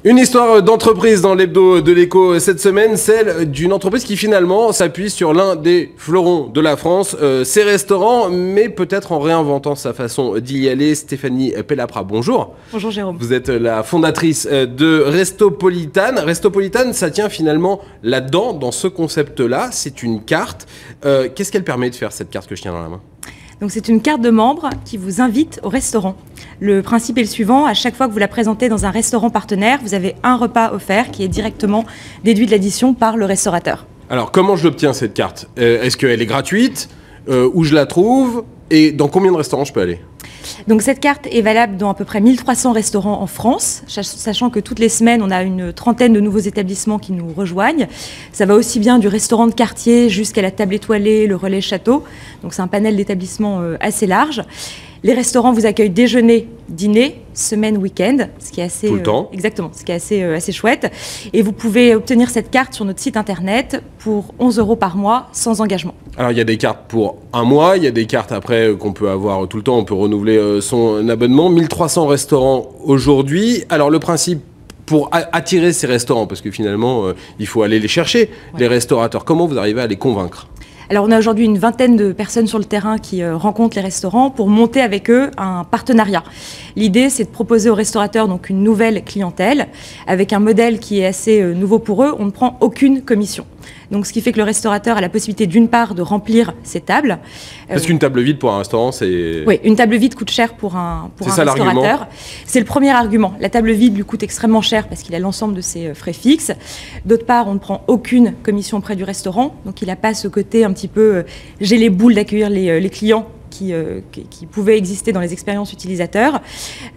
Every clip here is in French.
Une histoire d'entreprise dans l'hebdo de l'Écho cette semaine, celle d'une entreprise qui finalement s'appuie sur l'un des fleurons de la France, ses restaurants, mais peut-être en réinventant sa façon d'y aller. Stéphanie Pellapra, bonjour. Bonjour Jérôme. Vous êtes la fondatrice de Restopolitane. Restopolitane, ça tient finalement là-dedans, dans ce concept-là. C'est une carte. Qu'est-ce qu'elle permet de faire, cette carte que je tiens dans la main ? Donc c'est une carte de membre qui vous invite au restaurant. Le principe est le suivant, à chaque fois que vous la présentez dans un restaurant partenaire, vous avez un repas offert qui est directement déduit de l'addition par le restaurateur. Alors comment je l'obtiens cette carte ? Est-ce qu'elle est gratuite ? Où je la trouve ? Et dans combien de restaurants je peux aller ? Donc cette carte est valable dans à peu près 1300 restaurants en France, sachant que toutes les semaines, on a une trentaine de nouveaux établissements qui nous rejoignent. Ça va aussi bien du restaurant de quartier jusqu'à la table étoilée, le relais château. Donc c'est un panel d'établissements assez large. Les restaurants vous accueillent déjeuner, dîner, semaine, week-end, ce qui est assez... Tout le temps. Exactement, ce qui est assez chouette. Et vous pouvez obtenir cette carte sur notre site internet pour 11 € par mois, sans engagement. Alors il y a des cartes pour un mois, il y a des cartes après qu'on peut avoir tout le temps, on peut renouveler son abonnement. 1300 restaurants aujourd'hui. Alors le principe pour attirer ces restaurants, parce que finalement il faut aller les chercher, les restaurateurs, comment vous arrivez à les convaincre ? Alors on a aujourd'hui une vingtaine de personnes sur le terrain qui rencontrent les restaurants pour monter avec eux un partenariat. L'idée, c'est de proposer aux restaurateurs donc une nouvelle clientèle avec un modèle qui est assez nouveau pour eux. On ne prend aucune commission. Donc, ce qui fait que le restaurateur a la possibilité d'une part de remplir ses tables. Parce qu'une table vide pour un restaurant, c'est... Oui, une table vide coûte cher pour un restaurateur. C'est le premier argument. La table vide lui coûte extrêmement cher parce qu'il a l'ensemble de ses frais fixes. D'autre part, on ne prend aucune commission auprès du restaurant. Donc, il n'a pas ce côté un petit peu j'ai les boules d'accueillir les clients qui pouvaient exister dans les expériences utilisateurs.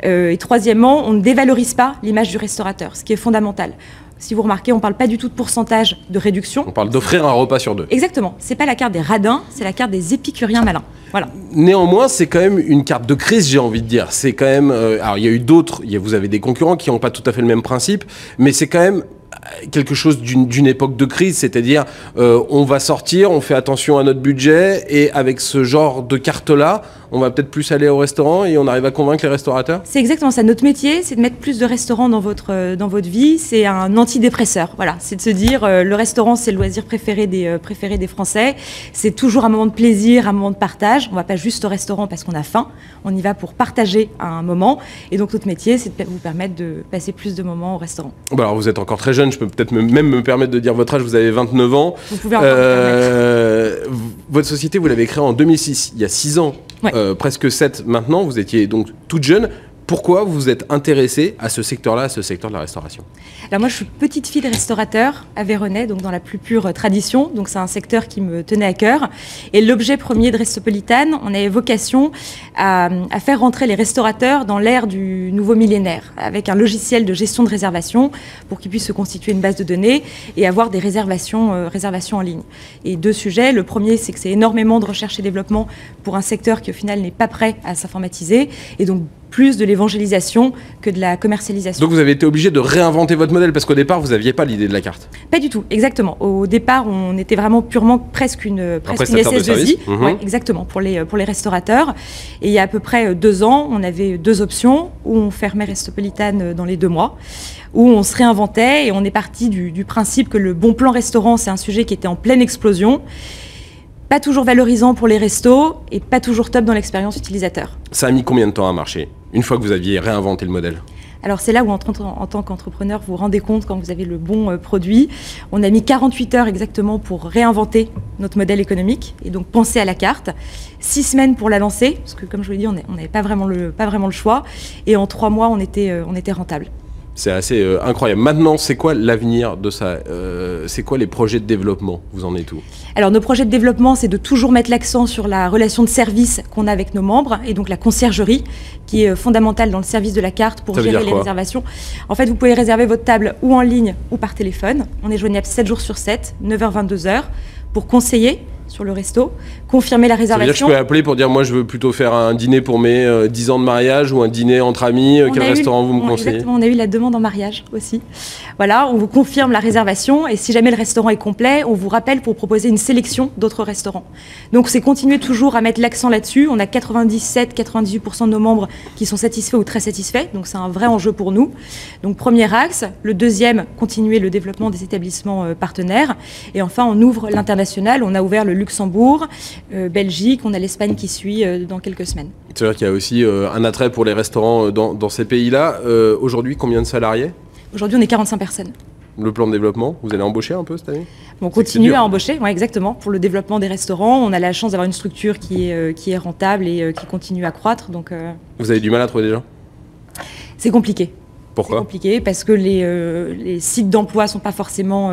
Et troisièmement, on ne dévalorise pas l'image du restaurateur, ce qui est fondamental. Si vous remarquez, on ne parle pas du tout de pourcentage de réduction. On parle d'offrir un repas sur deux. Exactement. Ce n'est pas la carte des radins, c'est la carte des épicuriens malins. Voilà. Néanmoins, c'est quand même une carte de crise, j'ai envie de dire. C'est quand même... alors, il y a eu d'autres, vous avez des concurrents qui n'ont pas tout à fait le même principe, mais c'est quand même quelque chose d'une époque de crise, c'est-à-dire on va sortir, on fait attention à notre budget, et avec ce genre de carte-là, on va peut-être plus aller au restaurant et on arrive à convaincre les restaurateurs. C'est exactement ça. Notre métier, c'est de mettre plus de restaurants dans votre vie. C'est un antidépresseur. Voilà, c'est de se dire le restaurant, c'est le loisir préféré des Français. C'est toujours un moment de plaisir, un moment de partage. On ne va pas juste au restaurant parce qu'on a faim. On y va pour partager un moment. Et donc notre métier, c'est de vous permettre de passer plus de moments au restaurant. Bon, alors vous êtes encore très jeune. Je peux peut-être même me permettre de dire votre âge. Vous avez 29 ans. Vous pouvez encore me permettre. Votre société, vous l'avez créée en 2006, il y a 6 ans. Ouais. Presque 7 maintenant, vous étiez donc toute jeune. Pourquoi vous vous êtes intéressée à ce secteur-là, à ce secteur de la restauration ? Alors moi, je suis petite fille de restaurateur aveyronnais, donc dans la plus pure tradition. Donc c'est un secteur qui me tenait à cœur. Et l'objet premier de Restopolitane, on avait vocation à faire rentrer les restaurateurs dans l'ère du nouveau millénaire, avec un logiciel de gestion de réservation pour qu'ils puissent se constituer une base de données et avoir des réservations en ligne. Et deux sujets. Le premier, c'est que c'est énormément de recherche et développement pour un secteur qui au final n'est pas prêt à s'informatiser. Et donc plus de l'évangélisation que de la commercialisation. Donc vous avez été obligé de réinventer votre modèle parce qu'au départ, vous n'aviez pas l'idée de la carte. Pas du tout, exactement. Au départ, on était vraiment purement presque une SS2I. Ouais, exactement, pour les restaurateurs. Et il y a à peu près 2 ans, on avait 2 options, où on fermait Restopolitane dans les 2 mois, où on se réinventait et on est parti du principe que le bon plan restaurant, c'est un sujet qui était en pleine explosion. Pas toujours valorisant pour les restos et pas toujours top dans l'expérience utilisateur. Ça a mis combien de temps à marcher, une fois que vous aviez réinventé le modèle ? Alors c'est là où en tant qu'entrepreneur, vous vous rendez compte quand vous avez le bon produit. On a mis 48 heures exactement pour réinventer notre modèle économique et donc penser à la carte. 6 semaines pour la lancer, parce que comme je vous l'ai dit, on n'avait pas vraiment le choix. Et en 3 mois, on était rentable. C'est assez incroyable. Maintenant, c'est quoi l'avenir de ça ? C'est quoi les projets de développement ? Vous en êtes où ? Alors, nos projets de développement, c'est de toujours mettre l'accent sur la relation de service qu'on a avec nos membres et donc la conciergerie qui est fondamentale dans le service de la carte pour gérer les réservations. En fait, vous pouvez réserver votre table ou en ligne ou par téléphone. On est joignable 7 jours sur 7, 9h, 22h, pour conseiller, sur le resto, confirmer la Ça veut dire que je réservation. peux appeler pour dire moi je veux plutôt faire un dîner pour mes 10 ans de mariage ou un dîner entre amis, quel restaurant vous me conseillez? Exactement, on a eu la demande en mariage aussi. Voilà, on vous confirme la réservation et si jamais le restaurant est complet, on vous rappelle pour proposer une sélection d'autres restaurants. Donc c'est continuer toujours à mettre l'accent là-dessus. On a 97-98% de nos membres qui sont satisfaits ou très satisfaits, donc c'est un vrai enjeu pour nous. Donc premier axe. Le deuxième, continuer le développement des établissements partenaires. Et enfin, on ouvre l'international. On a ouvert le Luxembourg, Belgique, on a l'Espagne qui suit dans quelques semaines. C'est-à-dire qu'il y a aussi un attrait pour les restaurants dans ces pays-là. Aujourd'hui, combien de salariés? Aujourd'hui, on est 45 personnes. Le plan de développement, vous allez embaucher un peu cette année? On continue à embaucher, ouais, exactement, pour le développement des restaurants. On a la chance d'avoir une structure qui est rentable et qui continue à croître. Donc, vous avez du mal à trouver des gens? c'est compliqué. Pourquoi? C'est compliqué parce que les sites d'emploi sont pas forcément,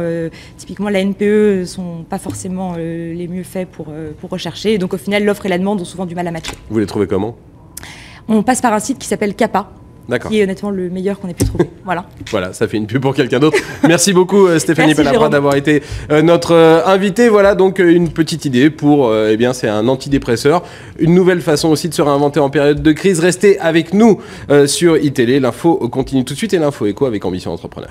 typiquement la NPE, sont pas forcément les mieux faits pour rechercher. Et donc au final, l'offre et la demande ont souvent du mal à matcher. Vous les trouvez comment? On passe par un site qui s'appelle Capa, D'accord. qui est honnêtement le meilleur qu'on ait pu trouver. Voilà. Voilà, ça fait une pub pour quelqu'un d'autre. Merci beaucoup Stéphanie Merci, Palaprat Jérôme. d'avoir été notre invitée. Voilà donc une petite idée pour, eh bien c'est un antidépresseur. Une nouvelle façon aussi de se réinventer en période de crise. Restez avec nous sur iTélé. L'info continue tout de suite et l'info écho avec Ambition Entrepreneur.